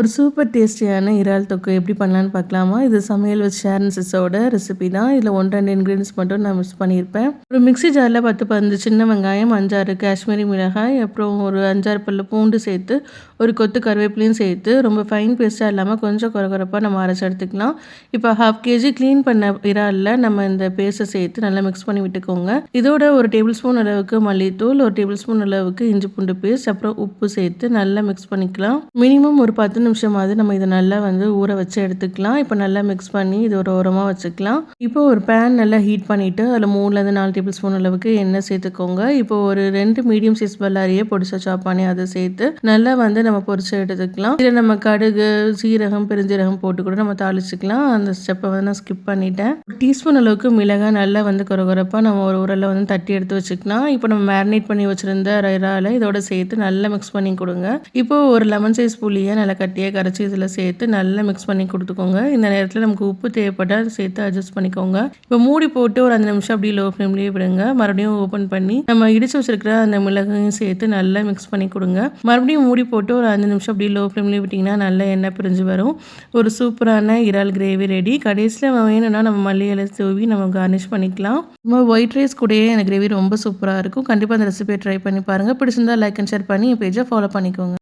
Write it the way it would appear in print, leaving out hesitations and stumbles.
ஒரு சூப்பர் டேஸ்டியான இறால் தொக்கு எப்படி பண்ணலான்னு பார்க்கலாமா? இது சமையல் வித் ஷேர் அண்ட் சிஸ்ஸோட ரெசிபி தான். இதில் 1, 2 இன்கிரீடியன்ட்ஸ் மட்டும் நான் மிஸ் பண்ணியிருப்பேன். ஒரு மிக்ஸி ஜாரில் 10, 15 சின்ன வெங்காயம், 5, 6 காஷ்மீரி மிளகாய், அப்புறம் ஒரு 5, 6 பல்லு பூண்டு சேர்த்து, ஒரு கொத்து கருவேப்பிலையும் சேர்த்து, ரொம்ப ஃபைன் பேஸ்ட்டாக இல்லாமல் கொஞ்சம் கொரகொரப்பா நம்ம அரைச்சு எடுத்துக்கலாம். இப்போ 1/2 கேஜி க்ளீன் பண்ண இறாலில் நம்ம இந்த பேஸ்ட்டை சேர்த்து நல்லா மிக்ஸ் பண்ணி விட்டுக்கோங்க. இதோட ஒரு டேபிள் ஸ்பூன் அளவுக்கு மல்லித்தூள், ஒரு டேபிள் ஸ்பூன் அளவுக்கு இஞ்சி பூண்டு பேஸ்ட், அப்புறம் உப்பு சேர்த்து நல்லா மிக்ஸ் பண்ணிக்கலாம். மினிமம் ஒரு 10 நிமிஷமாவது நம்ம இதை நல்லா ஊற வச்சு எடுத்துக்கலாம். இப்போ நல்லா மிக்ஸ் பண்ணி இது ஒரு ஓரமாக வச்சுக்கலாம். இப்போ ஒரு பேன் நல்லா ஹீட் பண்ணிவிட்டு அதில் 3லேருந்து 4 டேபிள் ஸ்பூன் அளவுக்கு எண்ணெய் சேர்த்துக்கோங்க. இப்போ ஒரு 2 மீடியம் சைஸ் பல்லாரியை பொடிசா சாப் பண்ணி அதை சேர்த்து நல்லா நம்ம பொரிச்சு எடுத்துக்கலாம். இதில் நம்ம கடுகு, சீரகம், பெருஞ்சீரகம் போட்டு கூட நம்ம தாளிச்சுக்கலாம். அந்த ஸ்டெப்பை நான் ஸ்கிப் பண்ணிட்டேன். ஒரு டீஸ்பூன் அளவுக்கு மிளகாய் நல்லா கொரகொரப்பாக நம்ம ஒரு உரலில் தட்டி எடுத்து வச்சுக்கலாம். இப்போ நம்ம மேரினேட் பண்ணி வச்சுருந்த இறாலை இதோட சேர்த்து நல்லா மிக்ஸ் பண்ணி கொடுங்க. இப்போ ஒரு லெமன் சைஸ் புளியை நல்லா கட்டியாக கரைச்சி இதில் சேர்த்து நல்லா மிக்ஸ் பண்ணி கொடுத்துக்கோங்க. இந்த நேரத்தில் நமக்கு உப்பு தேவைப்பட்டால் சேர்த்து அட்ஜஸ்ட் பண்ணிக்கோங்க. இப்போ மூடி போட்டு ஒரு 5 நிமிஷம் அப்படியே லோ ஃப்ளேம்லேயே விடுங்க. மறுபடியும் ஓப்பன் பண்ணி நம்ம இடிச்சு வச்சிருக்கிற அந்த மிளகையும் சேர்த்து நல்லா மிக்ஸ் பண்ணி கொடுங்க. மறுபடியும் மூடி போட்டு ஒரு 5 நிமிஷம் அப்படியே லோ ஃப்ளேம்லேயே விட்டிங்கன்னா நல்லா எண்ணெய் பிரிஞ்சு வரும். ஒரு சூப்பரான இறால் கிரேவி ரெடி. கடைசியில் வேணும்னா நம்ம மல்லி இலை தூவி நம்ம கார்னிஷ் பண்ணிக்கலாம். நம்ம ஒயிட் ரைஸ் கூடயே இந்த கிரேவி ரொம்ப சூப்பராக இருக்கும். கண்டிப்பாக அந்த ரெசிபியை ட்ரை பண்ணி பாருங்கள். பிடிச்சிருந்தா லைக் அண்ட் ஷேர் பண்ணி என் பேஜை ஃபாலோ பண்ணிக்கோங்க.